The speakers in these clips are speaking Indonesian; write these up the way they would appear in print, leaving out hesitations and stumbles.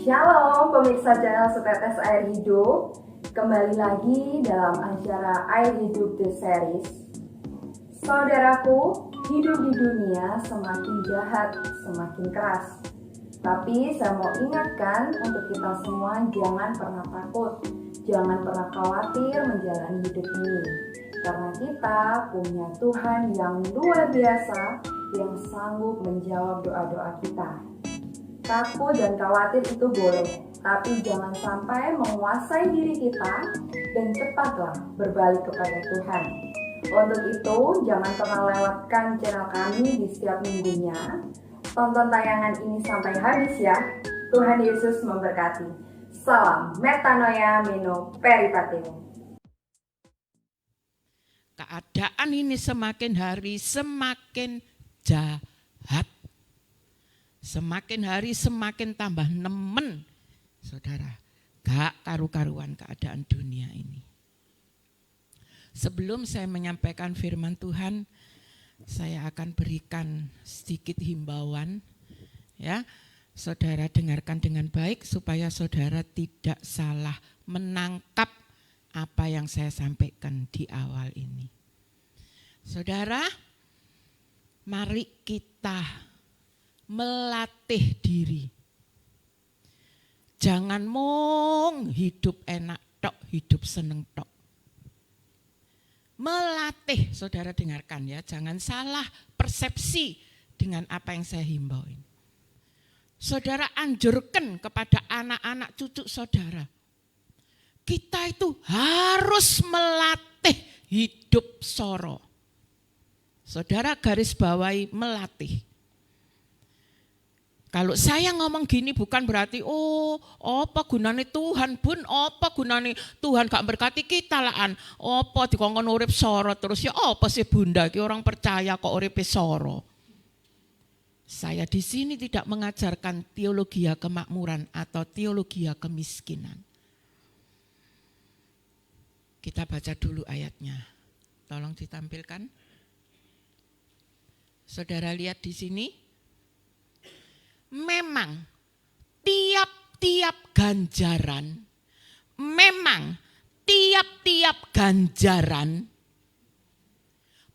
Shalom pemirsa channel Setetes Air Hidup. Kembali lagi dalam acara Air Hidup The Series. Saudaraku, hidup di dunia semakin jahat, semakin keras. Tapi saya mau ingatkan untuk kita semua jangan pernah takut, jangan pernah khawatir menjalani hidup ini. Karena kita punya Tuhan yang luar biasa yang sanggup menjawab doa-doa kita. Takut dan khawatir itu boleh, tapi jangan sampai menguasai diri kita dan cepatlah berbalik kepada Tuhan. Untuk itu, jangan pernah lewatkan channel kami di setiap minggunya. Tonton tayangan ini sampai habis ya. Tuhan Yesus memberkati. Salam Metanoia Meno Peripateum. Keadaan ini semakin hari semakin jahat. Semakin hari semakin tambah nemen, saudara. Gak karu-karuan keadaan dunia ini. Sebelum saya menyampaikan firman Tuhan, saya akan berikan sedikit himbauan. Ya, saudara dengarkan dengan baik supaya saudara tidak salah menangkap apa yang saya sampaikan di awal ini. Saudara, mari kita melatih diri. Jangan mong hidup enak tok, hidup seneng tok. Melatih, saudara dengarkan ya, jangan salah persepsi dengan apa yang saya himbau ini. Saudara anjurkan kepada anak-anak cucu saudara. Kita itu harus melatih hidup soro. Saudara garis bawahi melatih. Kalau saya ngomong gini bukan berarti apa gunane Tuhan bun, apa gunane Tuhan gak berkati kita laan, apa dikongkon urip soro terus ya apa sih bunda ki orang percaya kok uripe soro. Saya di sini tidak mengajarkan teologi kemakmuran atau teologi kemiskinan. Kita baca dulu ayatnya. Tolong ditampilkan. Saudara lihat di sini. Memang tiap-tiap ganjaran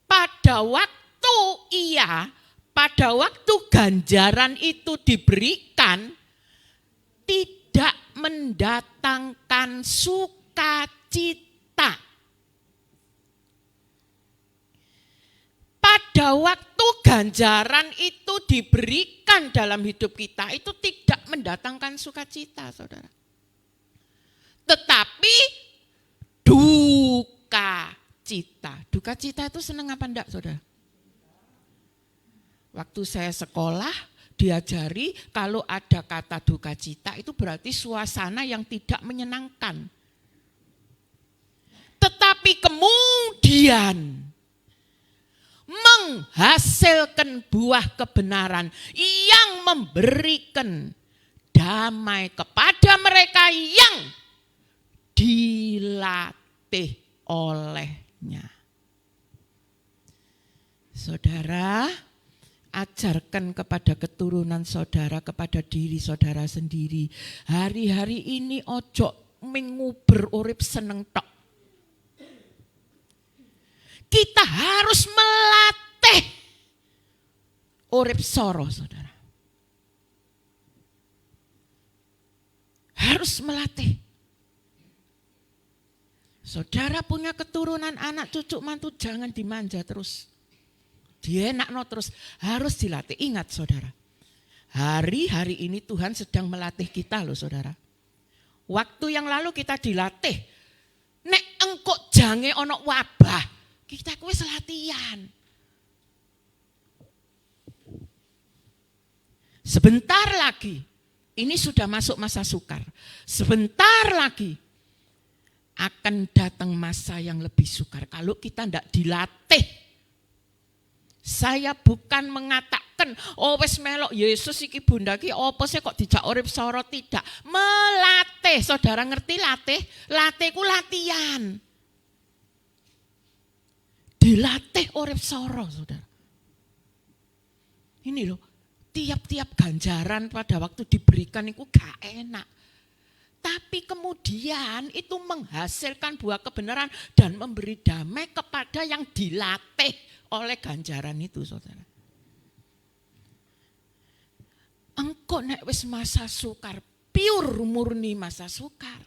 pada waktu ganjaran itu diberikan tidak mendatangkan sukacita. Pada waktu ganjaran itu diberikan dalam hidup kita, itu tidak mendatangkan sukacita, saudara. Tetapi duka cita. Duka cita itu senang apa enggak, saudara? Waktu saya sekolah, diajari kalau ada kata duka cita itu berarti suasana yang tidak menyenangkan. Tetapi kemudian menghasilkan buah kebenaran yang memberikan damai kepada mereka yang dilatih olehnya. Saudara, ajarkan kepada keturunan saudara, kepada diri saudara sendiri. Hari-hari ini ojo menguber urip seneng tok. Kita harus melatih urip soro, saudara. Harus melatih. Saudara punya keturunan anak cucu mantu jangan dimanja terus. Dienakno terus, harus dilatih. Ingat saudara, hari-hari ini Tuhan sedang melatih kita loh saudara. Waktu yang lalu kita dilatih. Nek engkok jange ono wabah. Kita kuwi latihan. Sebentar lagi, ini sudah masuk masa sukar. Sebentar lagi akan datang masa yang lebih sukar. Kalau kita tidak dilatih. Saya bukan mengatakan, wes melok Yesus iki bunda ki apa sih kok dijak urip soro, tidak. Melatih, saudara ngerti latih? Latih ku latihan. Dilatih urip soro, saudara. Ini loh, tiap-tiap ganjaran pada waktu diberikan itu gak enak. Tapi kemudian itu menghasilkan buah kebenaran dan memberi damai kepada yang dilatih oleh ganjaran itu, saudara. Engko nek wis masa sukar, pure murni masa sukar.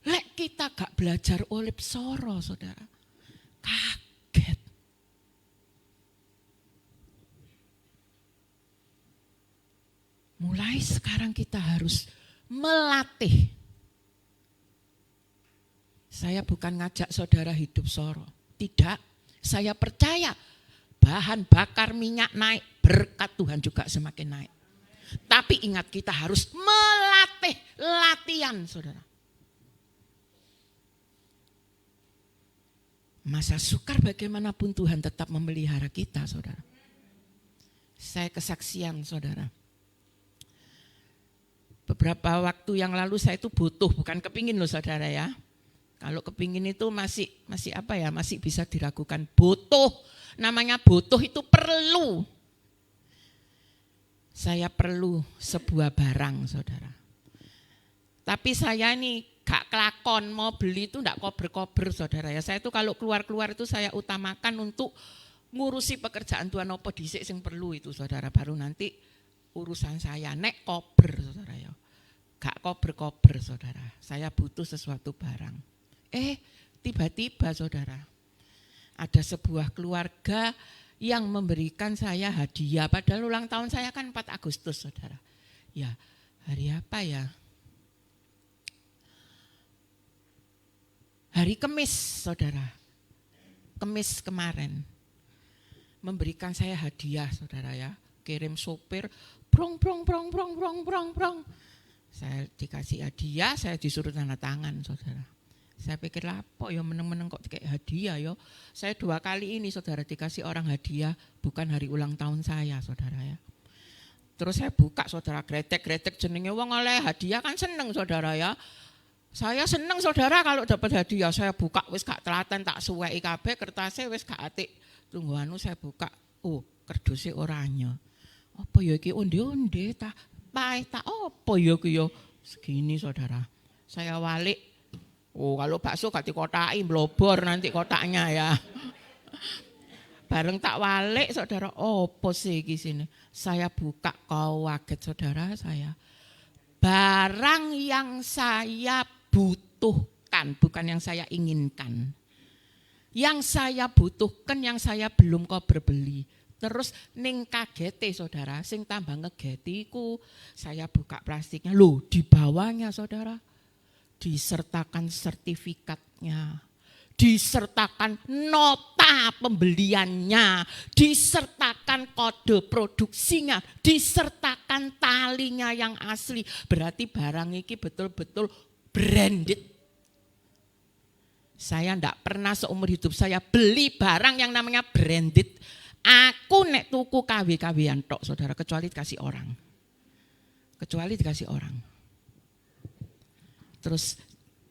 Lek kita gak belajar oleh soro, saudara. Kaget. Mulai sekarang kita harus melatih. Saya bukan ngajak saudara hidup soro. Tidak, saya percaya bahan bakar minyak naik, berkat Tuhan juga semakin naik. Tapi ingat kita harus melatih, latihan saudara. Masa sukar bagaimanapun Tuhan tetap memelihara kita saudara. Saya kesaksian saudara. Beberapa waktu yang lalu saya itu butuh, bukan kepingin loh saudara ya. Kalau kepingin itu masih bisa diragukan. Butuh, namanya butuh itu perlu. Saya perlu sebuah barang saudara. Tapi saya ini gak kelakon, mau beli itu gak kober-kober saudara ya. Saya itu kalau keluar-keluar itu saya utamakan untuk ngurusi pekerjaan Tuhan apa dhisik sing perlu itu saudara. Baru nanti urusan saya nek kober saudara ya. Gak kober-kober saudara. Saya butuh sesuatu barang. Tiba-tiba saudara. Ada sebuah keluarga yang memberikan saya hadiah. Padahal ulang tahun saya kan 4 Agustus saudara. Ya hari apa ya? Hari Kamis saudara. Kamis kemarin. Memberikan saya hadiah saudara ya. Kirim sopir. Brong. Saya dikasih hadiah, saya disuruh tanda tangan saudara. Saya pikir apa ya meneng-meneng kok kayak hadiah ya. Saya 2 kali ini saudara dikasih orang hadiah bukan hari ulang tahun saya saudara ya. Terus saya buka saudara gretek jenenge wong oleh hadiah kan seneng saudara ya. Saya seneng saudara kalau dapat hadiah. Saya buka wis gak telaten tak suweki kabeh kertasnya wis gak atik. Tunggu saya buka. Kerdusnya oranye. Apa ya iki onde-onde ta? Pae tak apa ya ki ya segini saudara. Saya walik. Kalau bakso gak dikotaki blobor nanti kotaknya ya. Bareng tak walik saudara, apa sih iki sini? Saya buka kaget saudara saya. Barang yang saya butuhkan, bukan yang saya inginkan. Yang saya butuhkan, yang saya belum kober beli. Terus ning kagete saudara, sing tambah ngegeti iku saya buka plastiknya. Loh, di bawahnya saudara disertakan sertifikatnya, disertakan nota pembeliannya, disertakan kode produksinya, disertakan talinya yang asli. Berarti barang iki betul-betul branded. Saya ndak pernah seumur hidup saya beli barang yang namanya branded. Aku nek tuku KW-KW-an tok saudara, kecuali dikasih orang. Kecuali dikasih orang. Terus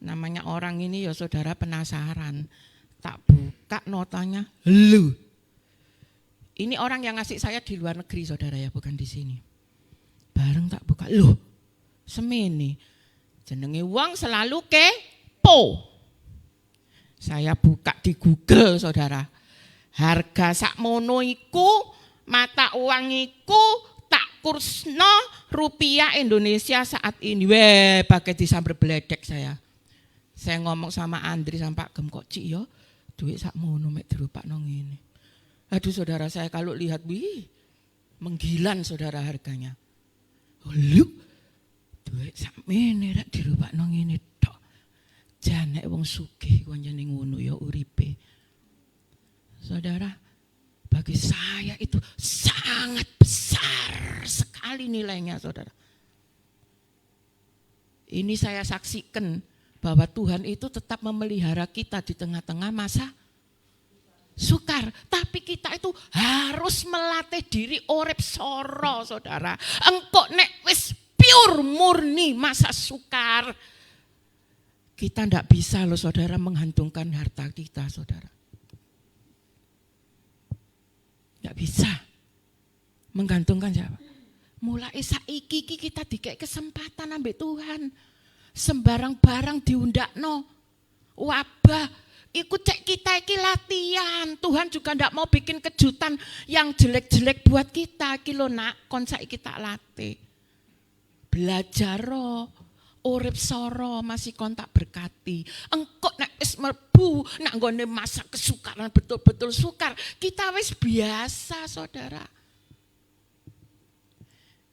namanya orang ini ya saudara penasaran. Tak buka notanya, lu. Ini orang yang ngasih saya di luar negeri saudara ya, bukan di sini. Bareng tak buka, loh semene. Jenenge wong selalu kepo. Saya buka di Google saudara. Harga sakmono iku, mata uang iku tak kursno rupiah Indonesia saat ini. Pakai disamber beledek saya. Saya ngomong sama Andri sama Pak Gem kok Cik ya, duit sakmono mek dirupakno ngene. Aduh saudara saya kalau lihat menggilan saudara harganya. Lu duit sakmene rek dirupakno ngene tok. Jane wong sugih kok jeneng ngono ya uripe. Saudara, bagi saya itu sangat besar sekali nilainya saudara. Ini saya saksikan bahwa Tuhan itu tetap memelihara kita di tengah-tengah masa sukar. Tapi kita itu harus melatih diri urip soro saudara. Engkok nek wis pure murni masa sukar. Kita ndak bisa loh saudara menggantungkan harta kita saudara. Nggak bisa. Menggantungkan siapa? Mulai saiki kita dikek kesempatan ambek Tuhan. Sembarang barang diundakno. Wabah, iku cek kita iki latihan. Tuhan juga ndak mau bikin kejutan yang jelek-jelek buat kita. Iki lho nak, kon saiki tak latih. Belajar urip soro masih kontak berkati. Engkok nek wis mlebu nak nggone masa kesukaran betul-betul sukar, kita wis biasa, saudara.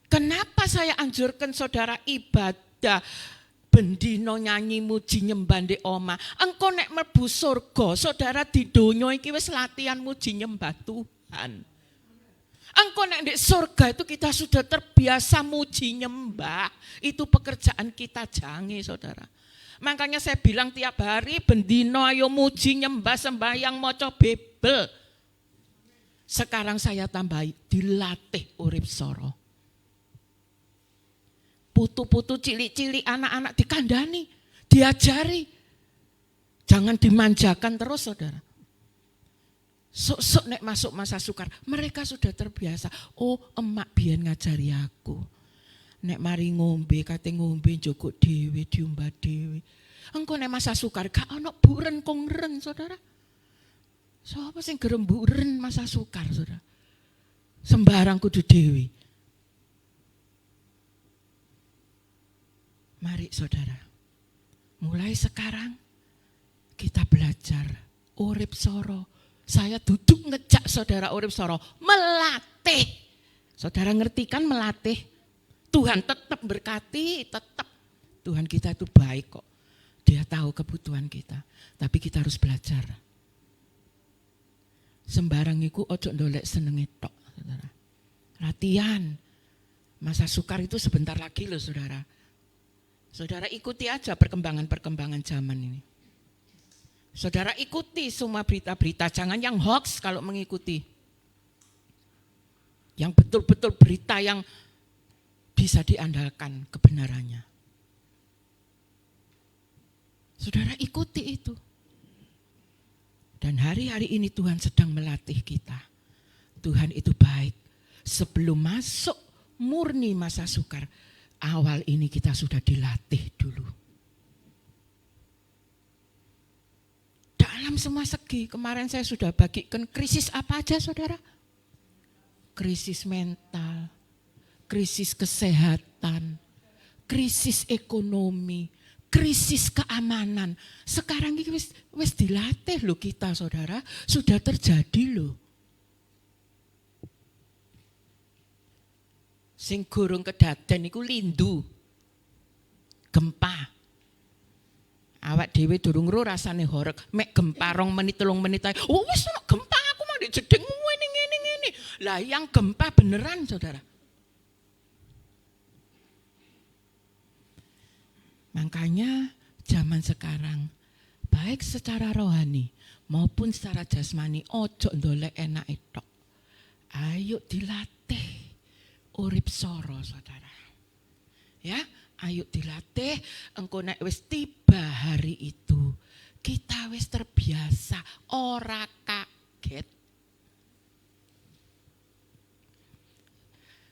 Kenapa saya anjurkan saudara ibadah bendino nyanyi muji nyembah ndek omah? Engko nek mlebu surga, saudara di donya iki wis latihan muji nyembah Tuhan. Engko nek ndek surga itu kita sudah terbiasa muji nyembah. Itu pekerjaan kita jange, saudara. Makanya saya bilang tiap hari bendino ayo muji nyembah, sembahyang maca Bible. Sekarang saya tambahi dilatih urip soro. Putu-putu cilik-cilik anak-anak dikandani, diajari. Jangan dimanjakan terus, saudara. Sok-sok nek masuk masa sukar, mereka sudah terbiasa. Oh, emak biyen ngajari aku. Nek mari ngombe, kate ngombe njogok dhewe, diumbah dhewe. Engko nek masa sukar gak ono buren kongren, saudara. Sapa sing gerem buren masa sukar, saudara? Sembarang kudu dhewe. Mari saudara, mulai sekarang kita belajar urip soro. Saya duduk ngejak saudara urip soro, melatih. Saudara ngerti kan melatih? Tuhan tetap berkati, tetap. Tuhan kita itu baik kok. Dia tahu kebutuhan kita, tapi kita harus belajar. Sembarang iku ojo ndolek senenge tok, saudara. Latihan. Masa sukar itu sebentar lagi loh, saudara. Saudara ikuti aja perkembangan-perkembangan zaman ini. Saudara ikuti semua berita-berita, jangan yang hoax kalau mengikuti. Yang betul-betul berita yang bisa diandalkan kebenarannya. Saudara ikuti itu. Dan hari-hari ini Tuhan sedang melatih kita. Tuhan itu baik. Sebelum masuk murni masa sukar, awal ini kita sudah dilatih dulu. Dalam semua segi, kemarin saya sudah bagikan krisis apa aja, saudara? Krisis mental, krisis kesehatan, krisis ekonomi, krisis keamanan. Sekarang ini wis dilatih loh kita, saudara. Sudah terjadi loh. Sing gurung kedaden iku lindu. Gempa. Awak dhewe durung ro rasane horeg, mek gempa 2 menit 3 menit ae. Oh wis ono gempa aku mah jedeng ngene. Lah yang gempa beneran, saudara. Makanya zaman sekarang baik secara rohani maupun secara jasmani ojo ndolek enake tok. Ayo dilatih urip soro, saudara. Ya, ayo dilatih. Engko nek wis tiba hari itu, kita wis terbiasa, ora kaget.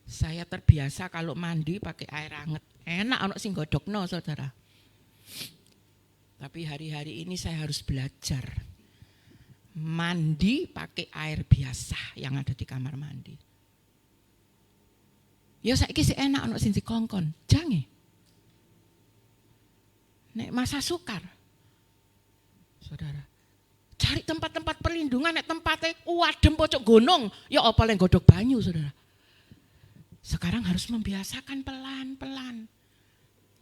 Saya terbiasa kalau mandi pakai air hangat. Enak ono sing godhokno, saudara. Tapi hari-hari ini saya harus belajar mandi pakai air biasa yang ada di kamar mandi. Ya saiki sih enak ono sing dikongkon, jange. Nek masa sukar, saudara, cari tempat-tempat perlindungan. Nek tempatnya adem pojok gunung, ya apa yang godhok banyu, saudara. Sekarang harus membiasakan pelan-pelan,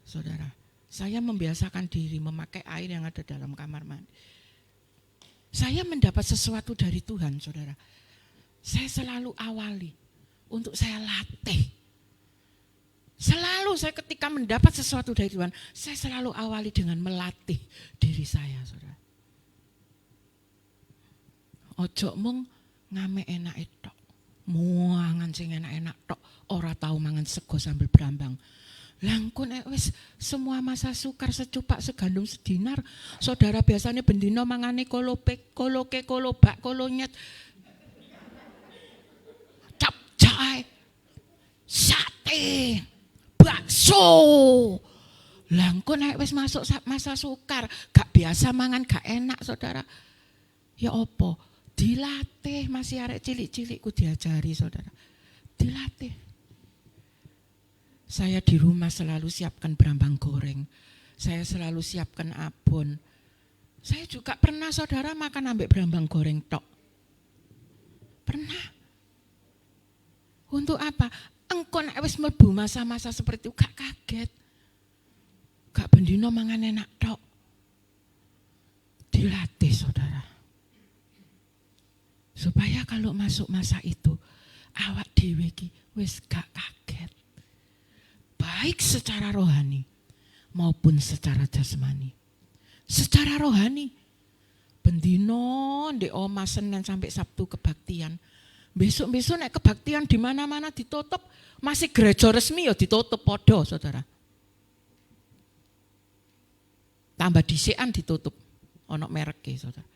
saudara. Saya membiasakan diri memakai air yang ada dalam kamar mandi. Saya mendapat sesuatu dari Tuhan, saudara. Saya selalu awali untuk saya latih. Selalu saya ketika mendapat sesuatu dari Tuhan, saya selalu awali dengan melatih diri saya, saudara. Ojo mung ngame enak tok, muangan sing enak-enak tok, ora tahu mangan sego sambel brambang. Langkun wis semua masa sukar secupak segandum sedinar. Saudara biasanya bendino mangane kolobek, koloke, kolobak, kolonyet. Capcay, sate. sate, bakso. Lah engko nek wis masuk masa sukar, gak biasa mangan gak enak Saudara. Ya apa? Dilatih, masih arek cilik-cilik ku diajari Saudara. Dilatih. Saya di rumah selalu siapkan berambang goreng. Saya selalu siapkan abon. Saya juga pernah Saudara makan ambek berambang goreng tok. Pernah. Untuk apa? Engko nek wis mlebu masa-masa seperti itu gak kaget. Gak bendino mangan enak tok. Dilatih Saudara. Supaya kalau masuk masa itu awak dhewe iki wis gak kaget. Baik secara rohani maupun secara jasmani. Secara rohani bendino ndek omah Senin sampai Sabtu kebaktian. Besok-besok nek kebaktian di mana-mana ditutup, masih gereja resmi ya ditutup podo Saudara. Tambah disikan ditutup, ono mereknya Saudara.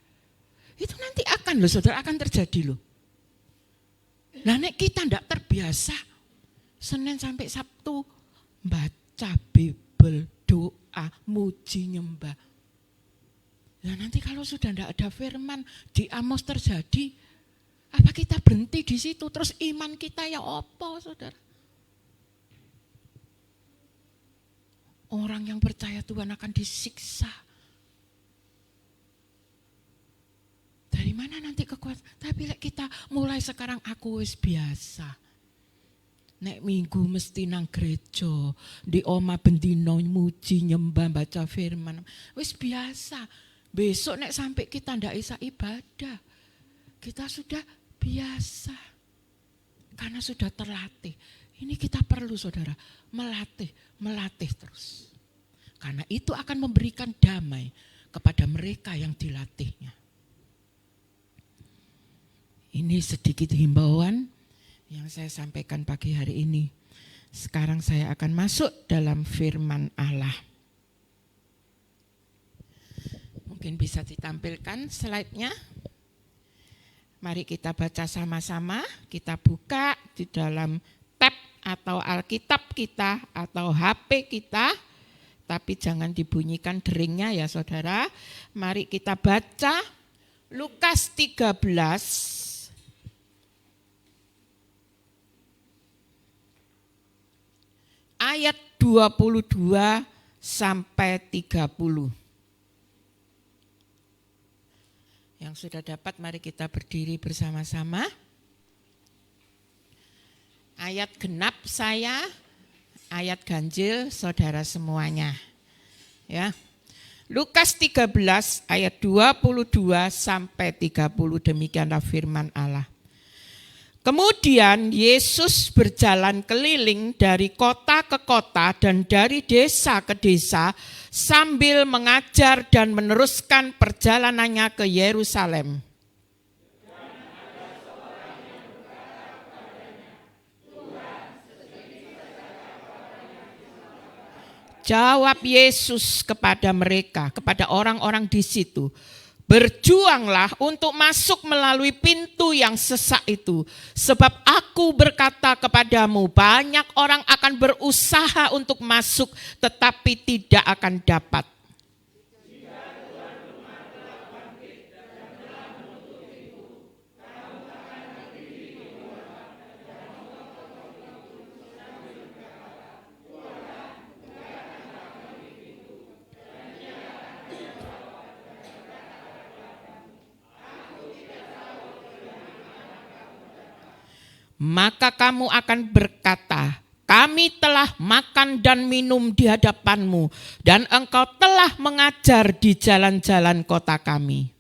Itu nanti akan loh Saudara, akan terjadi loh. Nah nek kita ndak terbiasa Senin sampai Sabtu baca Bible, doa, muji, nyembah. Nah nanti kalau sudah ndak ada firman di Amos terjadi, apa kita berhenti di situ terus iman kita ya apa Saudara? Orang yang percaya Tuhan akan disiksa. Dari mana nanti kekuatan? Tapi kita mulai sekarang aku wis biasa. Nek minggu mesti nang gereja, di oma bendino muji nyembah baca firman. Wis biasa. Besok nek sampai kita ndak bisa ibadah, kita sudah biasa. Karena sudah terlatih. Ini kita perlu Saudara, melatih terus. Karena itu akan memberikan damai kepada mereka yang dilatihnya. Ini sedikit himbauan yang saya sampaikan pagi hari ini. Sekarang saya akan masuk dalam firman Allah. Mungkin bisa ditampilkan slide-nya. Mari kita baca sama-sama, kita buka di dalam tab atau Alkitab kita atau HP kita. Tapi jangan dibunyikan deringnya ya Saudara. Mari kita baca Lukas 13 ayat 22 sampai 30. Yang sudah dapat mari kita berdiri bersama-sama. Ayat genap saya, ayat ganjil saudara semuanya. Ya. Lukas 13 ayat 22 sampai 30 demikianlah firman Allah. Kemudian Yesus berjalan keliling dari kota ke kota dan dari desa ke desa sambil mengajar dan meneruskan perjalanannya ke Yerusalem. Jawab Yesus kepada mereka, kepada orang-orang di situ. Berjuanglah untuk masuk melalui pintu yang sesak itu. Sebab aku berkata kepadamu, banyak orang akan berusaha untuk masuk tetapi tidak akan dapat. Maka kamu akan berkata, kami telah makan dan minum di hadapanmu, dan engkau telah mengajar di jalan-jalan kota kami.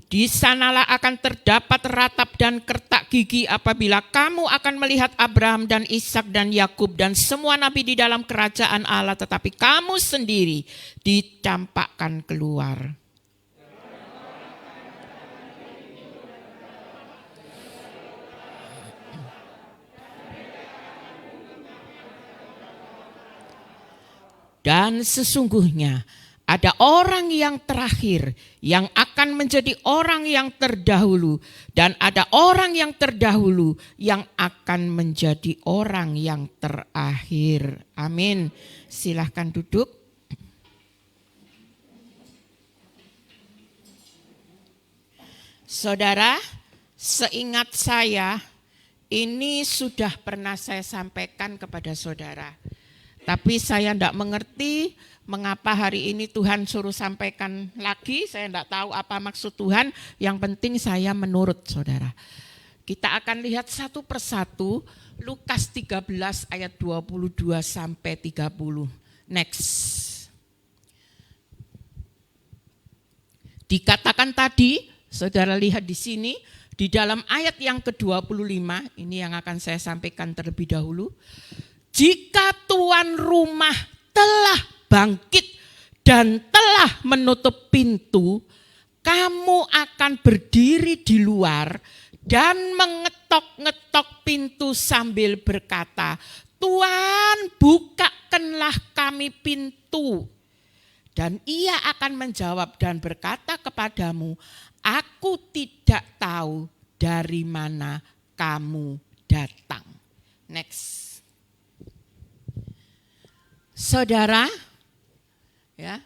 Di sanalah akan terdapat ratap dan kertak gigi apabila kamu akan melihat Abraham dan Ishak dan Yakub dan semua nabi di dalam kerajaan Allah, tetapi kamu sendiri dicampakkan keluar. Dan sesungguhnya ada orang yang terakhir yang akan menjadi orang yang terdahulu, dan ada orang yang terdahulu yang akan menjadi orang yang terakhir. Amin. Silahkan duduk. Saudara, seingat saya ini sudah pernah saya sampaikan kepada saudara. Tapi saya tidak mengerti mengapa hari ini Tuhan suruh sampaikan lagi. Saya tidak tahu apa maksud Tuhan. Yang penting saya menurut saudara. Kita akan lihat satu persatu Lukas 13 ayat 22 sampai 30. Next. Dikatakan tadi, saudara lihat di sini, di dalam ayat yang ke-25, ini yang akan saya sampaikan terlebih dahulu. Jika tuan rumah telah bangkit dan telah menutup pintu, kamu akan berdiri di luar dan mengetok-ngetok pintu sambil berkata, Tuan, bukakanlah kami pintu. Dan ia akan menjawab dan berkata kepadamu, aku tidak tahu dari mana kamu datang. Next. Saudara, ya,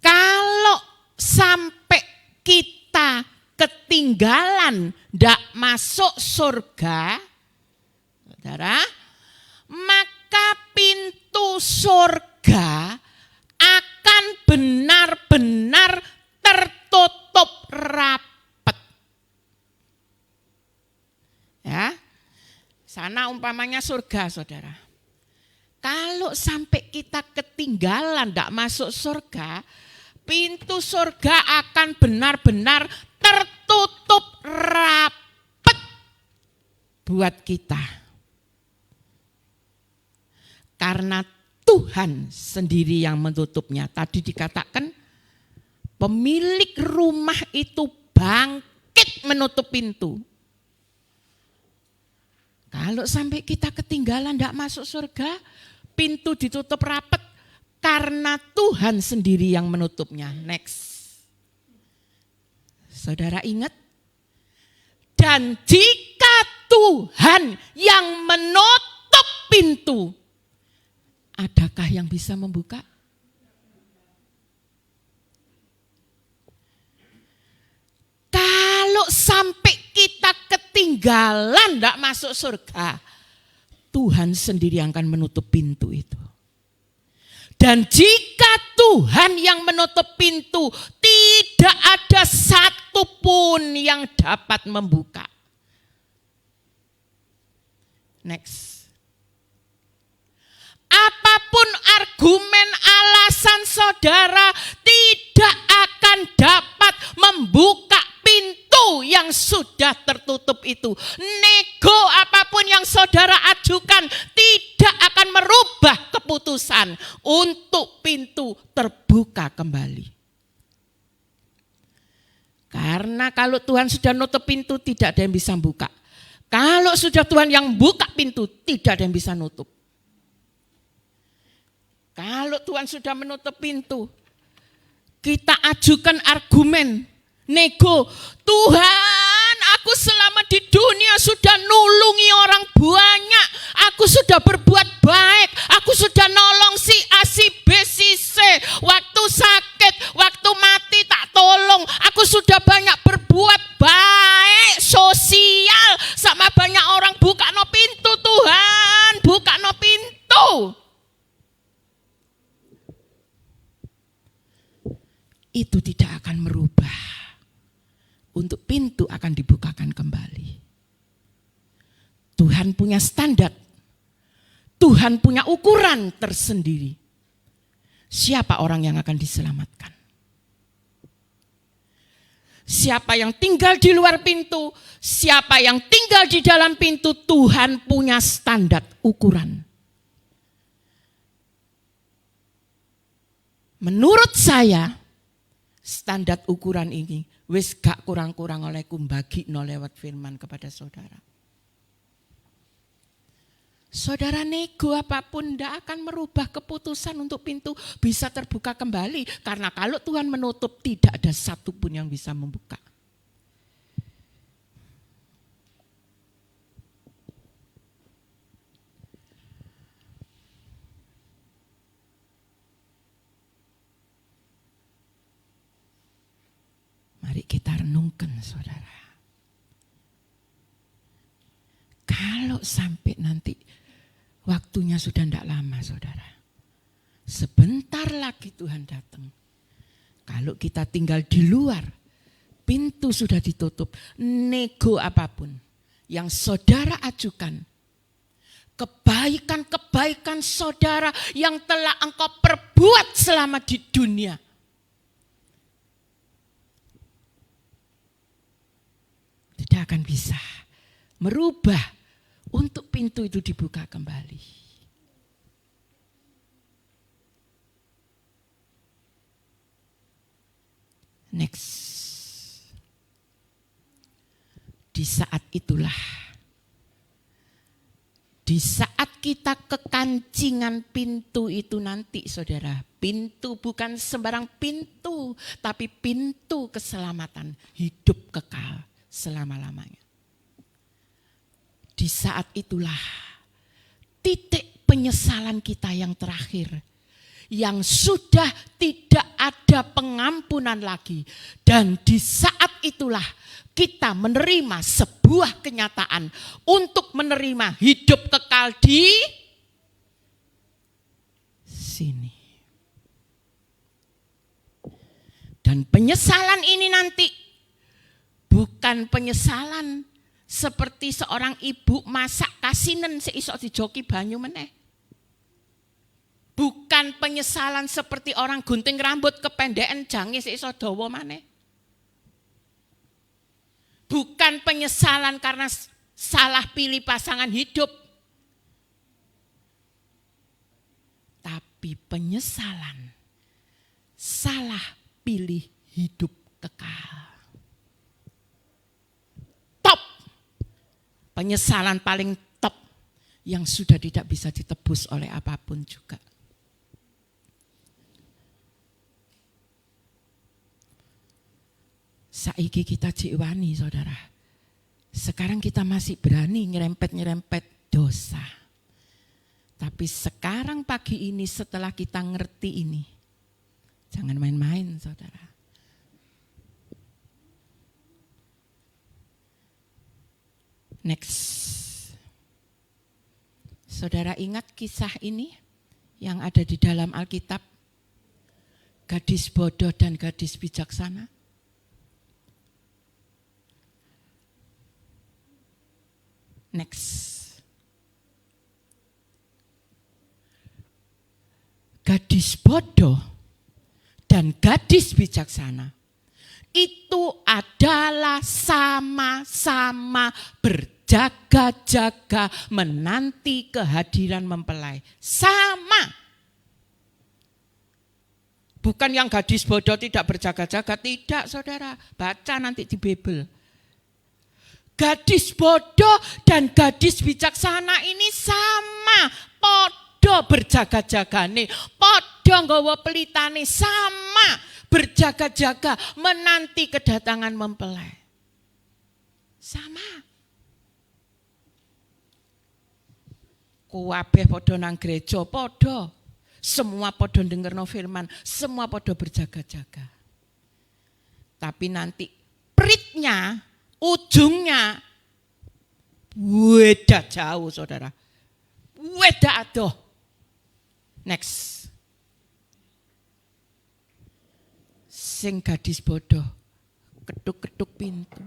kalau sampai kita ketinggalan ndak masuk surga, saudara, maka pintu surga akan benar-benar tertutup rapat. Ya, sana umpamanya surga, saudara. Kalau sampai kita ketinggalan tidak masuk surga, pintu surga akan benar-benar tertutup rapat buat kita. Karena Tuhan sendiri yang menutupnya. Tadi dikatakan pemilik rumah itu bangkit menutup pintu. Kalau sampai kita ketinggalan tidak masuk surga, pintu ditutup rapat karena Tuhan sendiri yang menutupnya. Next. Saudara ingat? Dan jika Tuhan yang menutup pintu, adakah yang bisa membuka? Kalau sampai kita ketinggalan tidak masuk surga, Tuhan sendiri yang akan menutup pintu itu. Dan jika Tuhan yang menutup pintu, tidak ada satupun yang dapat membuka. Next. Apapun argumen alasan saudara, tidak akan dapat membuka pintu yang sudah tertutup itu. Nego apapun yang saudara ajukan tidak akan merubah keputusan untuk pintu terbuka kembali. Karena kalau Tuhan sudah nutup pintu, tidak ada yang bisa buka. Kalau sudah Tuhan yang buka pintu, tidak ada yang bisa nutup. Kalau Tuhan sudah menutup pintu, kita ajukan argumen, nego, Tuhan, aku selama di dunia sudah nulungi orang banyak, aku sudah berbuat baik, aku sudah nolong si A, si B, si C, waktu sakit, waktu mati tak tolong, aku sudah banyak berbuat baik, sosial, sama banyak orang, buka no pintu Tuhan, buka no pintu. Itu tidak akan merubah. Untuk pintu akan dibukakan kembali. Tuhan punya standar. Tuhan punya ukuran tersendiri. Siapa orang yang akan diselamatkan? Siapa yang tinggal di luar pintu, siapa yang tinggal di dalam pintu, Tuhan punya standar ukuran. Menurut saya, standar ukuran ini wis gak kurang-kurang oleh kumbagi no lewat firman kepada saudara. Saudara, nego apapun tidak akan merubah keputusan untuk pintu bisa terbuka kembali. Karena kalau Tuhan menutup, tidak ada satupun yang bisa membuka. Mari kita renungkan, saudara. Kalau sampai nanti waktunya sudah tidak lama, saudara. Sebentar lagi Tuhan datang. Kalau kita tinggal di luar, pintu sudah ditutup. Nego apapun yang saudara ajukan, kebaikan-kebaikan saudara yang telah engkau perbuat selama di dunia, tidak akan bisa merubah untuk pintu itu dibuka kembali. Next. Di saat itulah, di saat kita kekancingan pintu itu nanti, saudara, pintu bukan sembarang pintu, tapi pintu keselamatan, hidup kekal selama-lamanya. Di saat itulah titik penyesalan kita yang terakhir, yang sudah tidak ada pengampunan lagi. Dan di saat itulah kita menerima sebuah kenyataan untuk menerima hidup kekal di sini. Dan penyesalan ini nanti bukan penyesalan seperti seorang ibu masak kasinen seisok dijoki banyu meneh. Bukan penyesalan seperti orang gunting rambut kependekan jange seisok dawa maneh. Bukan penyesalan karena salah pilih pasangan hidup. Tapi penyesalan salah pilih hidup kekal. Penyesalan paling top yang sudah tidak bisa ditebus oleh apapun juga. Saiki kita jiwani, saudara. Sekarang kita masih berani nyerempet-nyerempet dosa. Tapi sekarang pagi ini setelah kita ngerti ini, jangan main-main, saudara. Next. Saudara ingat kisah ini yang ada di dalam Alkitab? Gadis bodoh dan gadis bijaksana. Next. Gadis bodoh dan gadis bijaksana itu adalah sama-sama berjaga-jaga menanti kehadiran mempelai. Sama. Bukan yang gadis bodoh tidak berjaga-jaga, tidak, saudara. Baca nanti di Bible. Gadis bodoh dan gadis bijaksana ini sama, podo berjaga-jagane, podo nggawa pelitane, sama berjaga-jaga menanti kedatangan mempelai. Sama. Kuwabeh podo nang gereja, podo. Semua podo dengerno firman, semua podo berjaga-jaga. Tapi nanti pritnya, ujungnya beda jauh, saudara. Beda adoh. Next. Sing gadis bodoh ketuk-ketuk pintu.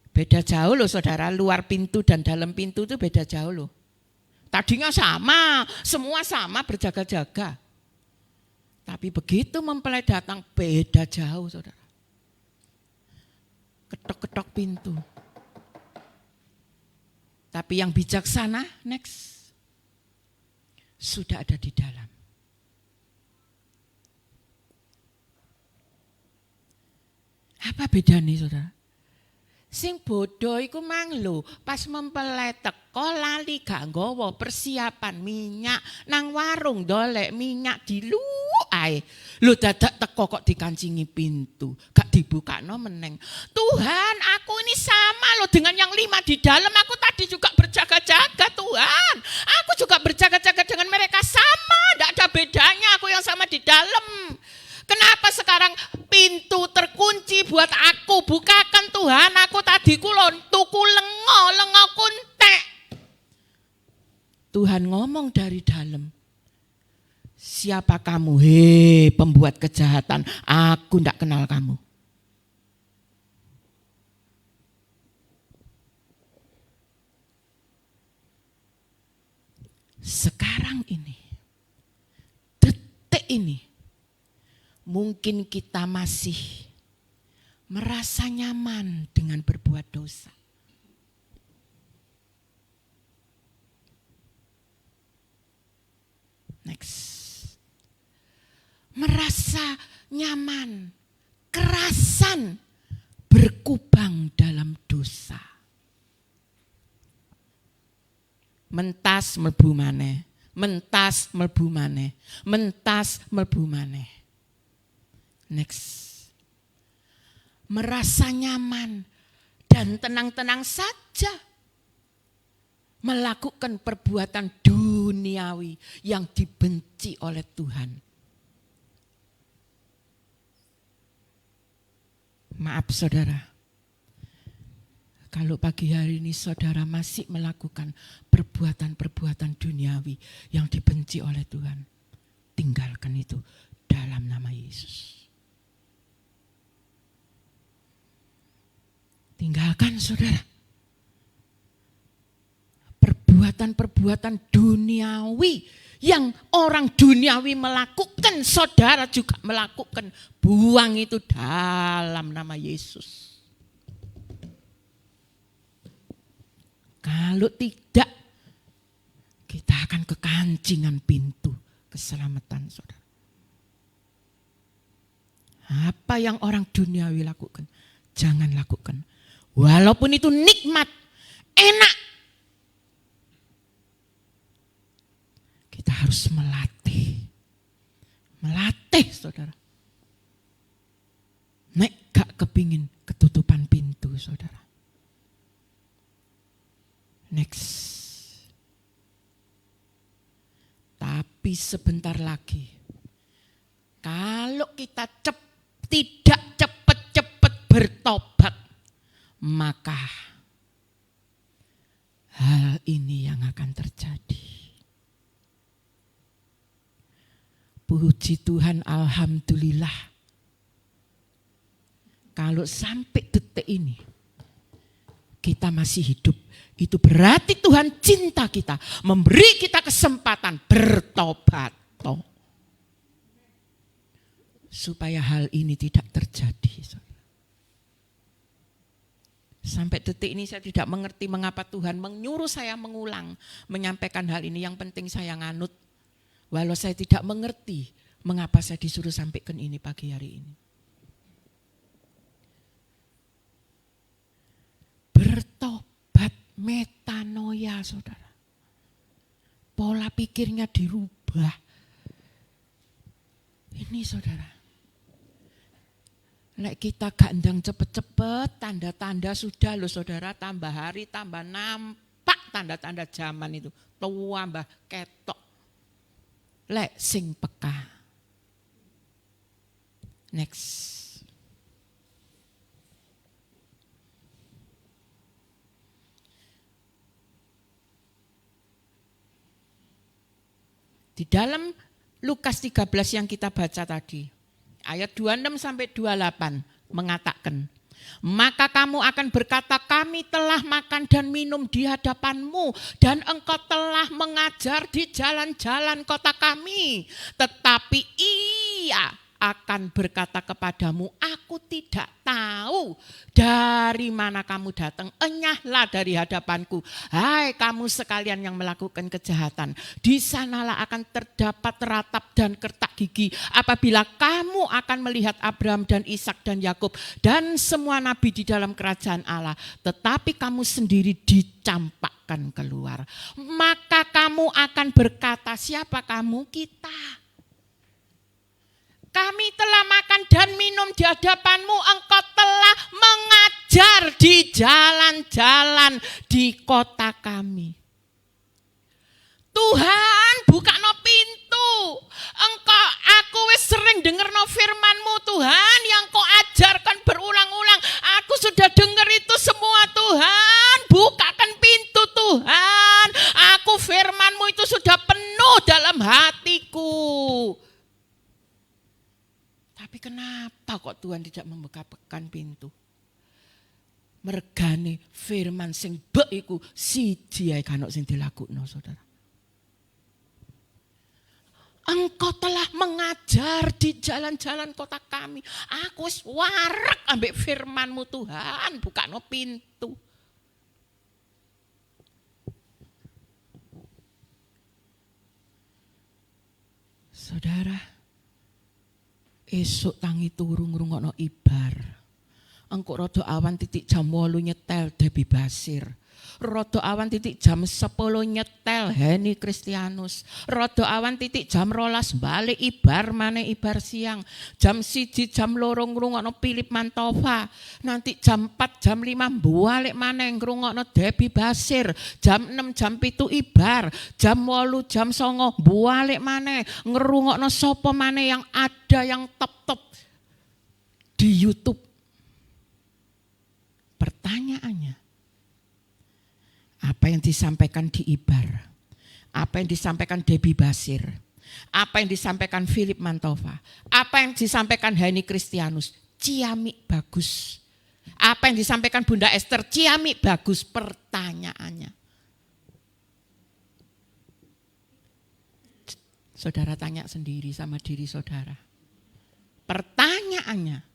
Beda jauh loh, saudara. Luar pintu dan dalam pintu itu beda jauh loh. Tadinya sama, semua sama berjaga-jaga. Tapi begitu mempelai datang beda jauh, saudara. Ketok-ketok pintu. Tapi yang bijaksana, next, sudah ada di dalam. Apa bedanya, saudara? Sing bodoh iku mang lho, pas mempelai teko lali gak nggawa persiapan minyak nang warung dolek minyak dilu ae. Lho dadak teko kok dikancingi pintu, gak dibukakno meneng. Tuhan, aku ini sama loh dengan yang 5 di dalam. Aku tadi juga berjaga-jaga, Tuhan. Aku juga berjaga-jaga dengan mereka, sama, ndak ada bedanya aku yang sama di dalam. Kenapa sekarang pintu terkunci buat aku? Bukakan Tuhan, aku tadi kulon tuku lengo kuntek. Tuhan ngomong dari dalam. Siapa kamu? Hei pembuat kejahatan, aku ndak kenal kamu. Sekarang ini, detik ini, mungkin kita masih merasa nyaman dengan berbuat dosa. Next. Merasa nyaman, kerasan, berkubang dalam dosa. Mentas mlebu maneh, mentas mlebu maneh, mentas mlebu maneh. Next. Merasa nyaman dan tenang-tenang saja melakukan perbuatan duniawi yang dibenci oleh Tuhan. Maaf saudara, kalau pagi hari ini saudara masih melakukan perbuatan-perbuatan duniawi yang dibenci oleh Tuhan, tinggalkan itu dalam nama Yesus. Tinggalkan saudara. Perbuatan-perbuatan duniawi yang orang duniawi melakukan, saudara juga melakukan. Buang itu dalam nama Yesus. Kalau tidak, kita akan kekancingan pintu keselamatan saudara. Apa yang orang duniawi lakukan, jangan lakukan. Walaupun itu nikmat, enak. Kita harus melatih. Melatih saudara. Nek gak kepingin ketutupan pintu saudara. Next. Tapi sebentar lagi. Kalau kita tidak cepat-cepat bertobat, maka hal ini yang akan terjadi. Puji Tuhan, alhamdulillah. Kalau sampai detik ini kita masih hidup, itu berarti Tuhan cinta kita, memberi kita kesempatan bertobat. Supaya hal ini tidak terjadi. Sampai detik ini saya tidak mengerti mengapa Tuhan menyuruh saya mengulang, menyampaikan hal ini. Yang penting saya nganut. Walau saya tidak mengerti mengapa saya disuruh sampaikan ini pagi hari ini. Bertobat, metanoia saudara. Pola pikirnya dirubah. Ini saudara. Lek kita gak ndang cepet-cepet, tanda-tanda sudah loh saudara, tambah hari tambah nampak tanda-tanda zaman itu. Tambah ketok. Lek sing peka. Next. Di dalam Lukas 13 yang kita baca tadi, ayat 26 sampai 28 mengatakan, maka kamu akan berkata, kami telah makan dan minum di hadapanmu dan engkau telah mengajar di jalan-jalan kota kami. Tetapi ia akan berkata kepadamu, aku tidak tahu dari mana kamu datang. Enyahlah dari hadapanku, hai kamu sekalian yang melakukan kejahatan. Di sanalah akan terdapat ratap dan kertak gigi apabila kamu akan melihat Abraham dan Ishak dan Yakub dan semua nabi di dalam kerajaan Allah. Tetapi kamu sendiri dicampakkan keluar. Maka kamu akan berkata, siapa kamu? Kita. Kami telah makan dan minum di hadapanmu, engkau telah mengajar di jalan-jalan di kota kami. Tuhan, buka no pintu. Aku wis sering denger no firman-Mu Tuhan yang kau ajarkan berulang-ulang. Aku sudah dengar itu semua Tuhan. Bukakan pintu Tuhan. Firman-Mu itu sudah penuh dalam hatiku. Tapi kenapa kok Tuhan tidak membukakan pintu? Mergane firman sing bek iku siji ae kan sing dilakukno, Saudara. Engkau telah mengajar di jalan-jalan kota kami. Aku wis warek ambek firman-Mu Tuhan, bukano pintu. Saudara, esuk tangi turu ngrungokno ibar. Engko rada awan titik jam 8 nyetel Debbie Basir. Rada awan titik jam 10 nyetel Heni Kristianus. Rada awan titik jam 12 balik ibar maneh ibar siang. Jam 1 jam 2 ngrungokno Philip Mantova. Nanti jam 4 jam 5 balik maneh ngrungokno Debbie Basir. Jam 6 jam 7 ibar. Jam 8 jam 9 balik maneh ngrungokno sapa maneh yang ada yang top-top di YouTube. Pertanyaannya, apa yang disampaikan di Ibar? Apa yang disampaikan Debbie Basir? Apa yang disampaikan Philip Mantova? Apa yang disampaikan Heni Kristianus? Ciamik bagus. Apa yang disampaikan Bunda Esther? Ciamik bagus. Pertanyaannya, saudara tanya sendiri sama diri saudara. Pertanyaannya,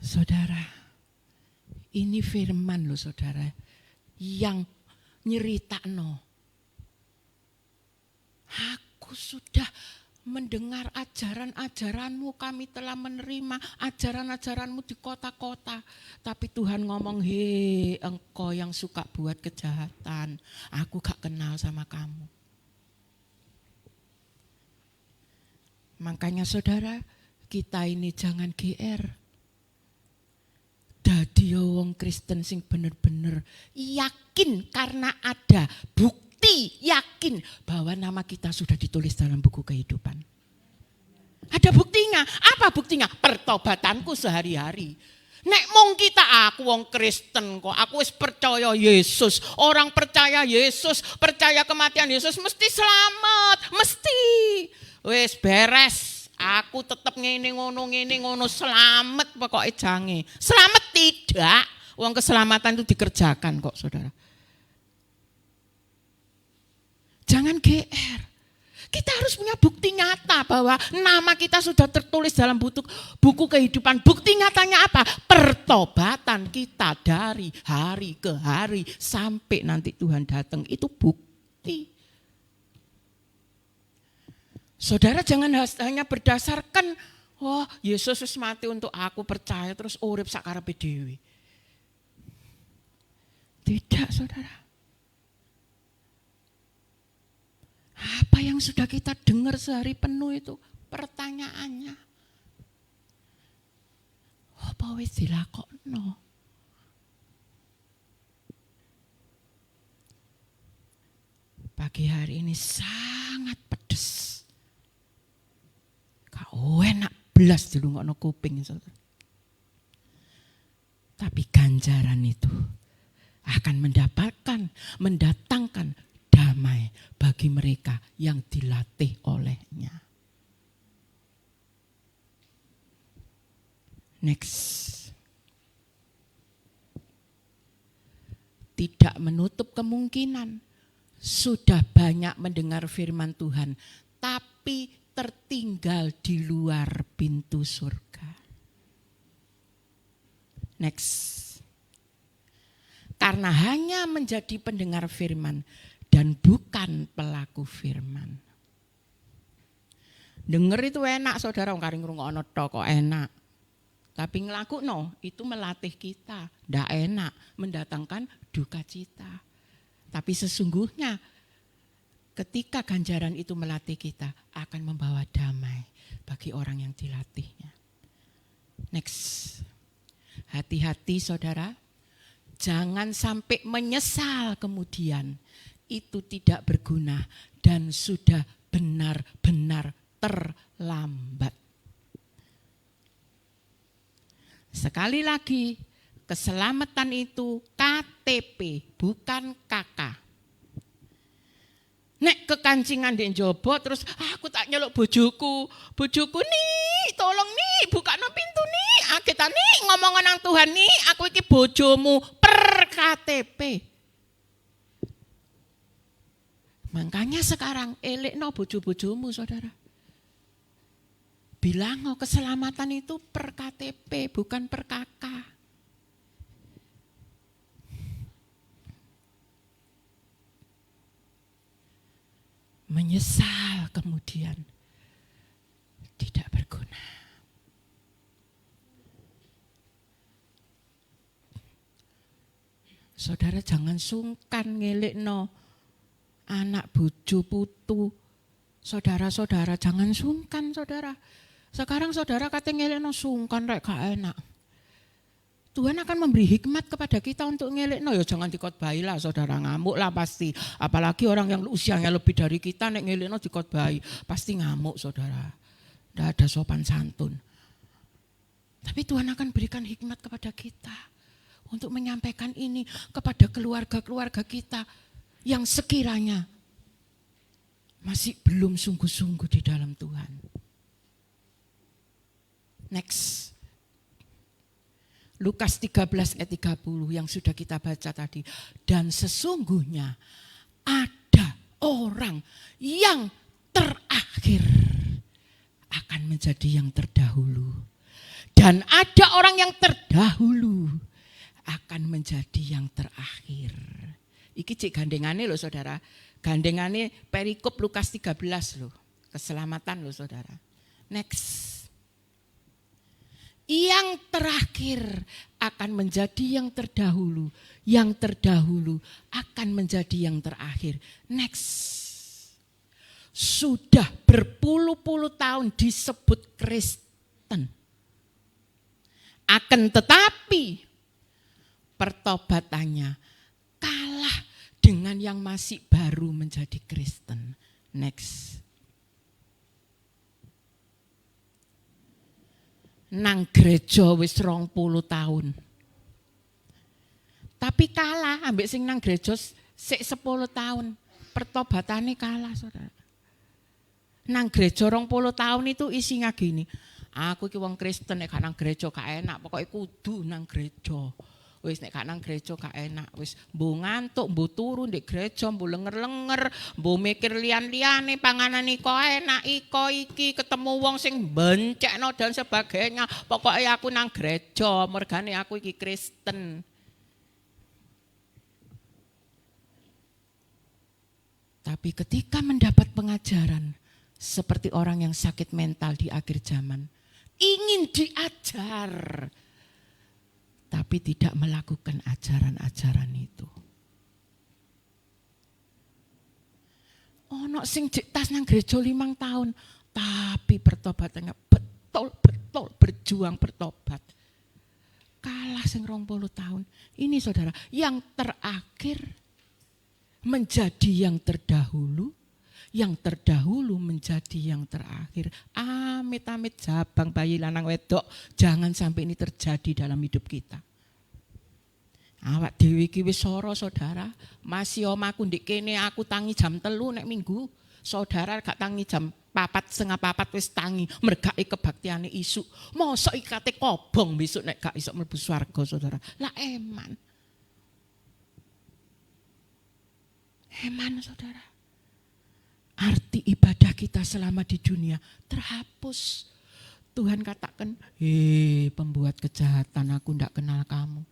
saudara, ini firman loh saudara, yang nyeritakno. Aku sudah mendengar ajaran-ajaranmu, kami telah menerima ajaran-ajaranmu di kota-kota. Tapi Tuhan ngomong, hei engkau yang suka buat kejahatan, aku gak kenal sama kamu. Makanya saudara, kita ini jangan GR. Dadi wong Kristen sing bener-bener yakin karena ada bukti yakin bahwa nama kita sudah ditulis dalam buku kehidupan. Ada buktinya. Apa buktinya? Pertobatanku sehari-hari. Nek mung kita aku wong Kristen kok, aku wis percaya Yesus. Orang percaya Yesus, percaya kematian Yesus mesti selamat, mesti. Wis beres. Aku tetap ngene ngono selamat pokoknya jange. Selamat tidak. Uang keselamatan itu dikerjakan kok saudara. Jangan GR. Kita harus punya bukti nyata bahwa nama kita sudah tertulis dalam buku kehidupan. Bukti nyatanya apa? Pertobatan kita dari hari ke hari sampai nanti Tuhan datang. Itu bukti. Saudara jangan hanya berdasarkan, oh Yesus wis mati untuk aku percaya terus urip sakarepe dhewe. Tidak saudara. Apa yang sudah kita dengar sehari penuh itu pertanyaannya. Apa wis dilakokno? Pagi hari ini sangat pedes. Kau enak belas dilungokno kuping saudara. Tapi ganjaran itu akan mendatangkan damai bagi mereka yang dilatih olehnya. Next. Tidak menutup kemungkinan sudah banyak mendengar firman Tuhan, tapi tertinggal di luar pintu surga. Next. Karena hanya menjadi pendengar firman dan bukan pelaku firman. Denger itu enak saudara, kari ngrungokno tok kok enak. Tapi nglakukno itu melatih kita, ndak enak, mendatangkan duka cita. Tapi sesungguhnya ketika ganjaran itu melatih kita akan membawa damai bagi orang yang dilatihnya. Next. Hati-hati saudara, jangan sampai menyesal kemudian. Itu tidak berguna dan sudah benar-benar terlambat. Sekali lagi, keselamatan itu KTP, bukan KK. Nek kekancingan di njaba terus aku tak nyeluk bojoku nih, tolong nih, bukakno pintu nih, kita nih ngomong nang Tuhan nih, aku iki bojomu per KTP. Makanya sekarang elekno bojo-bojomu saudara. Bilang keselamatan itu per KTP, bukan per KK. Menyesal kemudian tidak berguna. Saudara jangan sungkan ngelekno anak bojo putu. Saudara-saudara jangan sungkan saudara. Sekarang saudara kata ngelekno sungkan rek gak enak. Tuhan akan memberi hikmat kepada kita untuk ngelekno, ya jangan dikotbahi lah saudara, ngamuk lah pasti. Apalagi orang yang usianya lebih dari kita nek ngelekno dikotbahi, pasti ngamuk saudara. Tidak ada sopan santun. Tapi Tuhan akan berikan hikmat kepada kita untuk menyampaikan ini kepada keluarga-keluarga kita yang sekiranya masih belum sungguh-sungguh di dalam Tuhan. Next. Lukas 13 ayat 30 yang sudah kita baca tadi. Dan sesungguhnya ada orang yang terakhir akan menjadi yang terdahulu. Dan ada orang yang terdahulu akan menjadi yang terakhir. Iki cik gandengane loh saudara. Gandengane perikop Lukas 13 loh. Keselamatan loh saudara. Next. Yang terakhir akan menjadi yang terdahulu. Yang terdahulu akan menjadi yang terakhir. Next. Sudah berpuluh-puluh tahun disebut Kristen. Akan tetapi pertobatannya kalah dengan yang masih baru menjadi Kristen. Next. Nang gereja wis 20 tahun. Tapi kalah ambek sing nang gereja sik 10 tahun. Pertobatannya kalah saudara. Nang gereja 20 tahun itu isinya gini. Aku iki wong Kristen nek gak nang gereja gak enak, pokoke kudu nang gereja. Wis nek gak nang gereja gak enak, wis mbuh ngantuk, mbuh turu ndek gereja, mbuh lenger-lenger, mbuh mikir liyan-liyane panganan iko enak, iko iki ketemu wong sing bencekno dan sebagainya. Pokoke aku nang gereja, mergane aku iki Kristen. Tapi ketika mendapat pengajaran seperti orang yang sakit mental di akhir zaman, ingin diajar tapi tidak melakukan ajaran-ajaran itu. Ono sing tas nang gereja 5 tahun, tapi pertobatannya betul-betul berjuang bertobat. Kalah sing 20 tahun. Ini saudara, yang terakhir menjadi yang terdahulu, yang terdahulu menjadi yang terakhir. Amit-amit jabang bayi lanang wedok, jangan sampai ini terjadi dalam hidup kita. Awak dhewe iki wis sora saudara, masih omaku ndek kene aku tangi jam 3 nek minggu. Saudara gak tangi jam 4:30 wis tangi, mergake kebaktiane isuk. Mosok ikate kobong besok nek gak iso mlebu swarga saudara. Lah eman. Heman saudara. Arti ibadah kita selama di dunia terhapus. Tuhan katakan, pembuat kejahatan, aku tidak kenal kamu.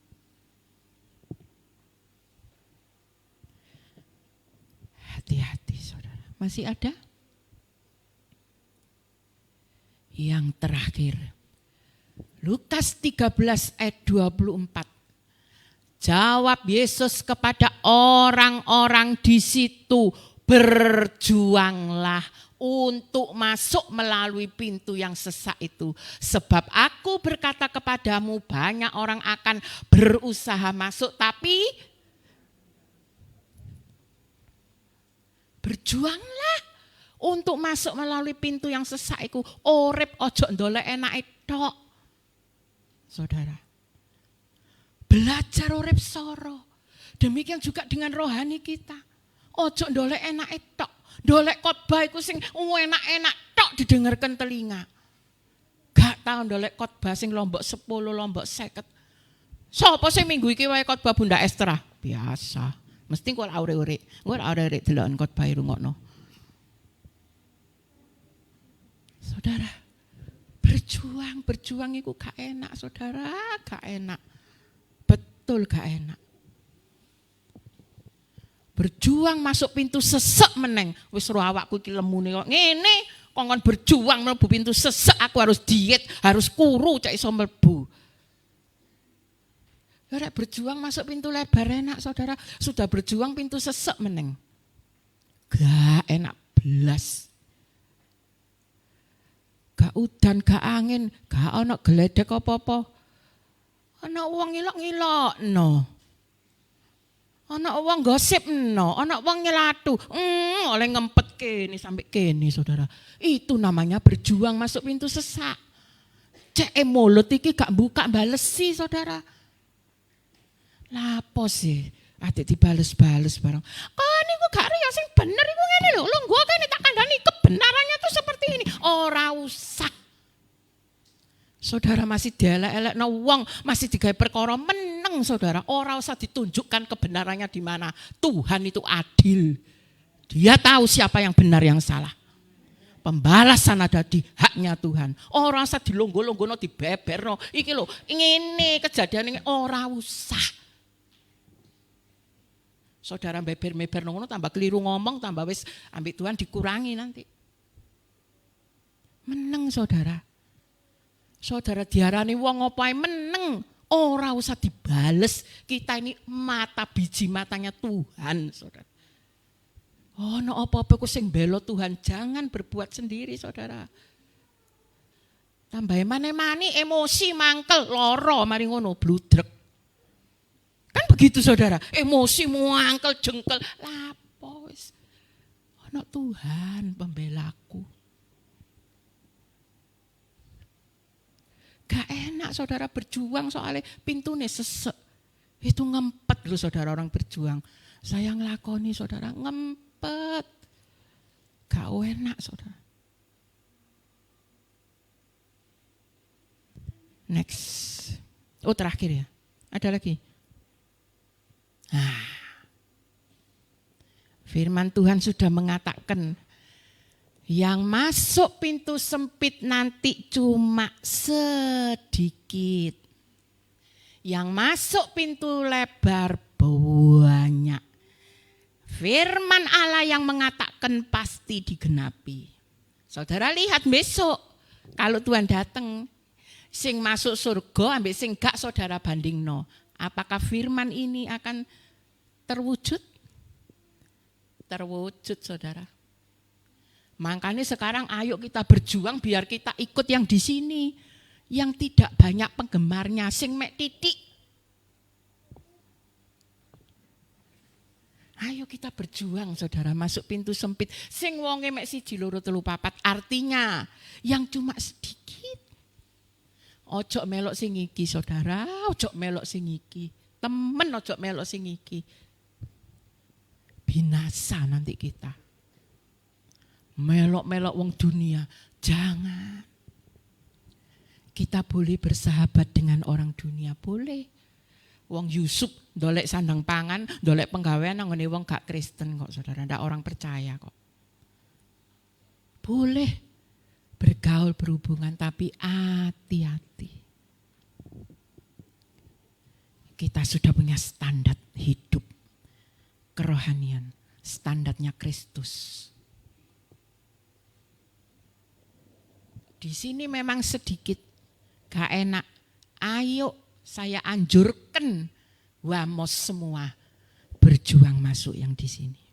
Hati-hati saudara. Masih ada? Yang terakhir. Lukas 13 ayat 24. Jawab Yesus kepada orang-orang di situ, berjuanglah untuk masuk melalui pintu yang sesak itu. Sebab aku berkata kepadamu, banyak orang akan berusaha masuk, tapi berjuanglah untuk masuk melalui pintu yang sesak itu. Urip ojo ndolek enake tok. Saudara, belajar urip soro. Demikian juga dengan rohani kita. Ojo ndolek enake tok. Ndolek khotbah iku sing enak-enak tok didengarkan telinga. Gak tau ndolek khotbah sing lombok 10, lombok 50. Sopo sing minggu iki wae khotbah Bunda Esther? Biasa. Mesti kok ora-ora. Ora-ora deloken khotbah rungokno. Saudara, berjuang itu gak enak saudara, gak enak. Betul gak enak. Berjuang masuk pintu sesek meneng. Wis ro awakku iki lemune kok ngene, kongkon berjuang mlebu pintu sesek, aku harus diet, harus kuru cak iso mlebu. Ora berjuang masuk pintu lebar enak saudara, sudah berjuang pintu sesek meneng. Gak enak belas. Gak udan, gak angin, gak ana geledek apa-apa. Ana wong ngilok-ngilokno. Ana wong gosipno, ana wong nyelatu. Oleh ngempet kene sampai kene saudara. Itu namanya berjuang masuk pintu sesak. Cek mulut iki gak buka balesi saudara. Lapo sih? Adik dibales-bales bareng. Kok niku gak riya sing bener iku ngene lho. Lho gua kene tak kandhani kebenarannya tuh seperti ini. Ora usah. Saudara masih dielek-elekno wong, masih digawe perkara meneng saudara. Ora usah ditunjukkan kebenarannya di mana. Tuhan itu adil. Dia tahu siapa yang benar yang salah. Pembalasan ada di haknya Tuhan. Ora usah dilonggo-longgono dibeberno. Iki lho, ngene kejadian ini ora usah. Saudara beber-beber ngono tambah keliru ngomong, tambah wis ambek Tuhan dikurangi nanti. Meneng saudara. Saudara diarani wong opae meneng, ora usah dibales. Kita ini mata biji matanya Tuhan, saudara. Oh, no apa-apa ku sing belo Tuhan, jangan berbuat sendiri, saudara. Tambah mane-mani emosi mangkel loro mari ngono bludrek. Kan begitu saudara, emosi muangkel jengkel. Lapo wis. Ana Tuhan pembelaku. Gak enak saudara berjuang soalnya pintunya sesek. Itu ngempet loh saudara orang berjuang. Saya ngelakoni saudara ngempet. Gak enak saudara. Next. Oh terakhir ya. Ada lagi. Nah, firman Tuhan sudah mengatakan yang masuk pintu sempit nanti cuma sedikit. Yang masuk pintu lebar banyak. Firman Allah yang mengatakan pasti digenapi. Saudara lihat besok kalau Tuhan datang, sing masuk surga ambek sing gak saudara bandingno. Apakah firman ini akan terwujud? Terwujud saudara. Makanya sekarang ayo kita berjuang biar kita ikut yang di sini. Yang tidak banyak penggemarnya, sing mek titik. Ayo kita berjuang saudara, masuk pintu sempit. Sing wonge mek 1, 2, 3, 4. Artinya yang cuma sedikit. Ojo melok sing iki saudara, ojo melok sing iki. Temen ojo melok sing iki. Binasa nanti kita. Melok-melok wong dunia, jangan. Kita boleh bersahabat dengan orang dunia, boleh. Wong Yusuf dolek sandang pangan, dolek penggawean nanggone wong gak Kristen kok saudara, ndak orang percaya kok. Boleh bergaul berhubungan tapi hati-hati. Kita sudah punya standar hidup kerohanian, standarnya Kristus. Di sini memang sedikit gak enak. Ayo saya anjurkan wamos semua berjuang masuk yang di sini.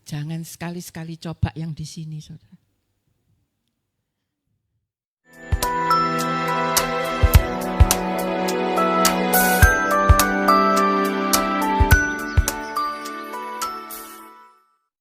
Jangan sekali-sekali coba yang di sini, saudara.